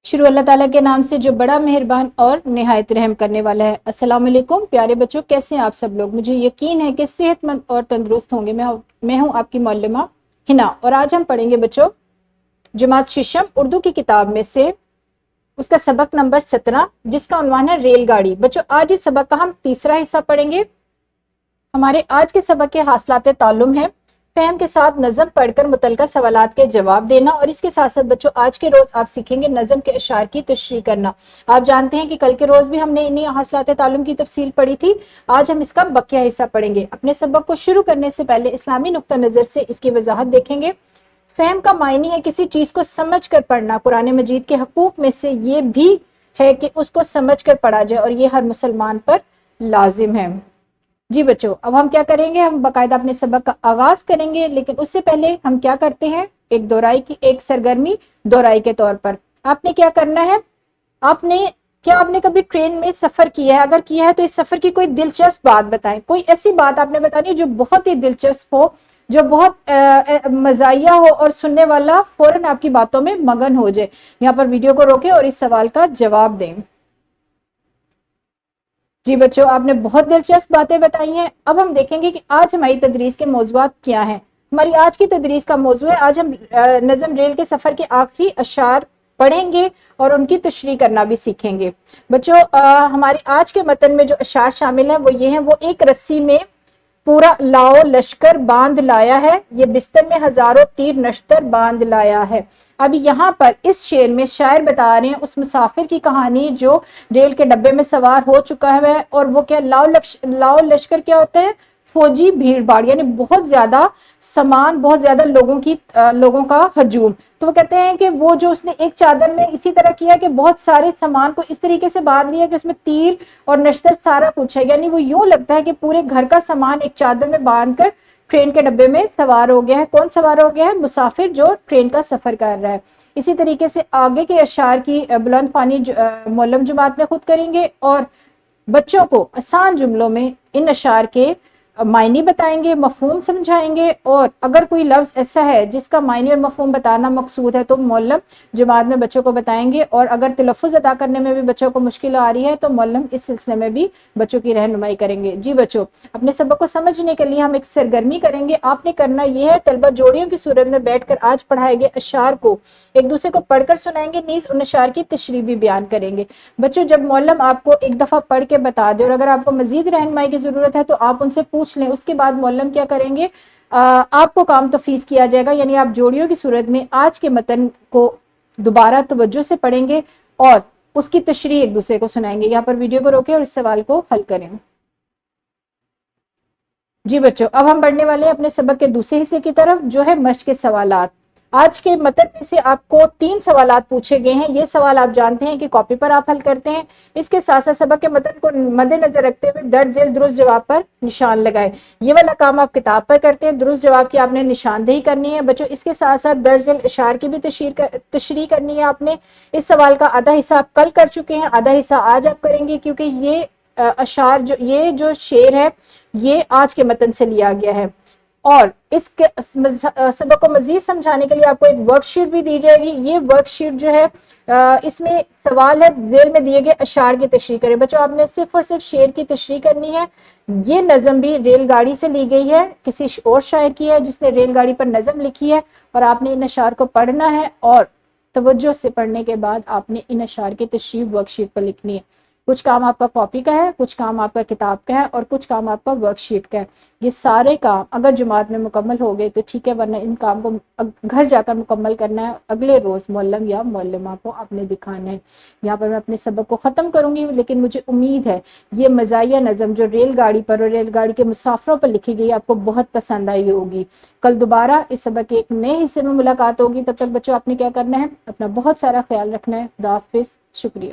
شروع اللہ تعالیٰ کے نام سے جو بڑا مہربان اور نہایت رحم کرنے والا ہے۔ السلام علیکم پیارے بچوں، کیسے ہیں آپ سب لوگ؟ مجھے یقین ہے کہ صحت مند اور تندرست ہوں گے۔ میں ہوں آپ کی معلمہ ہنا، اور آج ہم پڑھیں گے بچوں جماعت ششم اردو کی کتاب میں سے اس کا سبق نمبر 17، جس کا عنوان ہے ریل گاڑی۔ بچوں آج اس سبق کا ہم تیسرا حصہ پڑھیں گے۔ ہمارے آج کے سبق کے حاصلات تعلم ہے فہم کے ساتھ نظم پڑھ کر متعلقہ سوالات کے جواب دینا، اور اس کے ساتھ ساتھ بچوں آج کے روز آپ سیکھیں گے نظم کے اشعار کی تشریح کرنا۔ آپ جانتے ہیں کہ کل کے روز بھی ہم نے انہی حاصلات تعلم کی تفصیل پڑھی تھی، آج ہم اس کا بقیہ حصہ پڑھیں گے۔ اپنے سبق کو شروع کرنے سے پہلے اسلامی نقطہ نظر سے اس کی وضاحت دیکھیں گے۔ فہم کا معنی ہے کسی چیز کو سمجھ کر پڑھنا۔ قرآن مجید کے حقوق میں سے یہ بھی ہے کہ اس کو سمجھ کر پڑھا جائے، اور یہ ہر مسلمان پر لازم ہے۔ جی بچوں، اب ہم کیا کریں گے؟ ہم باقاعدہ اپنے سبق کا آغاز کریں گے، لیکن اس سے پہلے ہم کیا کرتے ہیں؟ ایک سرگرمی دہرائی کے طور پر آپ نے کیا کرنا ہے؟ آپ نے کبھی ٹرین میں سفر کیا ہے؟ اگر کیا ہے تو اس سفر کی کوئی دلچسپ بات بتائیں۔ کوئی ایسی بات آپ نے بتانی ہے جو بہت ہی دلچسپ ہو، جو بہت مزاحیہ ہو، اور سننے والا فوراً آپ کی باتوں میں مگن ہو جائے۔ یہاں پر ویڈیو کو روکیں اور اس سوال کا جواب دیں۔ جی بچوں، آپ نے بہت دلچسپ باتیں بتائی ہیں۔ اب ہم دیکھیں گے کہ آج ہماری تدریس کے موضوعات کیا ہیں۔ ہماری آج کی تدریس کا موضوع ہے، آج ہم نظم ریل کے سفر کے آخری اشعار پڑھیں گے اور ان کی تشریح کرنا بھی سیکھیں گے۔ بچوں ہمارے آج کے متن میں جو اشعار شامل ہیں وہ یہ ہیں: وہ ایک رسی میں پورا لاؤ لشکر باندھ لایا ہے، یہ بستر میں ہزاروں تیر نشتر باندھ لایا ہے۔ اب یہاں پر اس شعر میں شاعر بتا رہے ہیں اس مسافر کی کہانی جو ریل کے ڈبے میں سوار ہو چکا ہے، اور وہ کیا لاؤ لشکر کیا ہوتا ہے؟ فوجی بھیڑ بھاڑ، یعنی بہت زیادہ سامان، بہت زیادہ لوگوں کا ہجوم۔ تو وہ کہتے ہیں کہ وہ جو اس نے ایک چادر میں اسی طرح کیا کہ بہت سارے سامان کو اس طریقے سے باندھ لیا کہ اس میں تیر اور نشتر سارا کچھ ہے، یعنی وہ یوں لگتا ہے کہ پورے گھر کا سامان ایک چادر میں باندھ کر ٹرین کے ڈبے میں سوار ہو گیا ہے۔ کون سوار ہو گیا ہے؟ مسافر جو ٹرین کا سفر کر رہا ہے۔ اسی طریقے سے آگے کے اشعار کی بلند خوانی معلم جماعت میں خود کریں گے، اور بچوں کو آسان جملوں میں ان اشعار کے معنی بتائیں گے، مفہوم سمجھائیں گے، اور اگر کوئی لفظ ایسا ہے جس کا معنی اور مفہوم بتانا مقصود ہے تو معلم جماعت میں بچوں کو بتائیں گے، اور اگر تلفظ ادا کرنے میں بھی بچوں کو مشکل آ رہی ہے تو معلم اس سلسلے میں بھی بچوں کی رہنمائی کریں گے۔ جی بچوں، اپنے سبق کو سمجھنے کے لیے ہم ایک سرگرمی کریں گے۔ آپ نے کرنا یہ ہے، طلبہ جوڑیوں کی صورت میں بیٹھ کر آج پڑھائے گئے اشعار کو ایک دوسرے کو پڑھ کر سنائیں گے، نیز ان اشعار کی تشریح بھی بیان کریں گے۔ بچوں جب معلم آپ کو ایک دفعہ پڑھ کے بتا دے، اور اگر آپ کو مزید رہنمائی کی ضرورت ہے تو آپ ان سے پوچھ لیں، اس کے بعد معلم کیا کریں گے؟ آپ کو کام تفویض کیا جائے گا، یعنی آپ جوڑیوں کی صورت میں آج کے متن کو دوبارہ توجہ سے پڑھیں گے اور اس کی تشریح ایک دوسرے کو سنائیں گے۔ یہاں پر ویڈیو کو روکیں اور اس سوال کو حل کریں۔ جی بچوں، اب ہم بڑھنے والے ہیں اپنے سبق کے دوسرے حصے کی طرف، جو ہے مشق کے سوالات۔ آج کے متن میں سے آپ کو 3 سوالات پوچھے گئے ہیں۔ یہ سوال آپ جانتے ہیں کہ کاپی پر آپ حل کرتے ہیں۔ اس کے ساتھ ساتھ سبق کے متن کو مد نظر رکھتے ہوئے درج ذیل درست جواب پر نشان لگائے۔ یہ والا کام آپ کتاب پر کرتے ہیں، درست جواب کی آپ نے نشاندہی کرنی ہے۔ بچوں اس کے ساتھ ساتھ درج ذیل اشعار کی بھی تشریح کرنی ہے آپ نے۔ اس سوال کا آدھا حصہ آپ کل کر چکے ہیں، آدھا حصہ آج آپ کریں گے، کیونکہ یہ اشعار یہ جو شعر ہے یہ آج کے متن سے لیا گیا ہے۔ اور اس کے سبق کو مزید سمجھانے کے لیے آپ کو ایک ورک شیٹ بھی دی جائے گی۔ یہ ورک شیٹ جو ہے اس میں سوال ہے ذیل میں دیے گئے اشعار کی تشریح کریں۔ بچوں آپ نے صرف اور صرف شعر کی تشریح کرنی ہے۔ یہ نظم بھی ریل گاڑی سے لی گئی ہے، کسی اور شاعر کی ہے جس نے ریل گاڑی پر نظم لکھی ہے، اور آپ نے ان اشعار کو پڑھنا ہے، اور توجہ سے پڑھنے کے بعد آپ نے ان اشعار کی تشریح ورک شیٹ پر لکھنی ہے۔ کچھ کام آپ کا کاپی کا ہے، کچھ کام آپ کا کتاب کا ہے، اور کچھ کام آپ کا ورک شیٹ کا ہے۔ یہ سارے کام اگر جماعت میں مکمل ہو گئے تو ٹھیک ہے، ورنہ ان کام کو گھر جا کر مکمل کرنا ہے، اگلے روز معلم یا معلمہ کو آپ نے دکھانا ہے۔ یہاں پر میں اپنے سبق کو ختم کروں گی، لیکن مجھے امید ہے یہ مزاحیہ نظم جو ریل گاڑی پر اور ریل گاڑی کے مسافروں پر لکھی گئی آپ کو بہت پسند آئی ہوگی۔ کل دوبارہ اس سبق کے ایک نئے حصے میں ملاقات ہوگی، تب تک بچوں آپ نے کیا کرنا ہے؟ اپنا بہت سارا خیال رکھنا ہے۔ خدا حافظ، شکریہ۔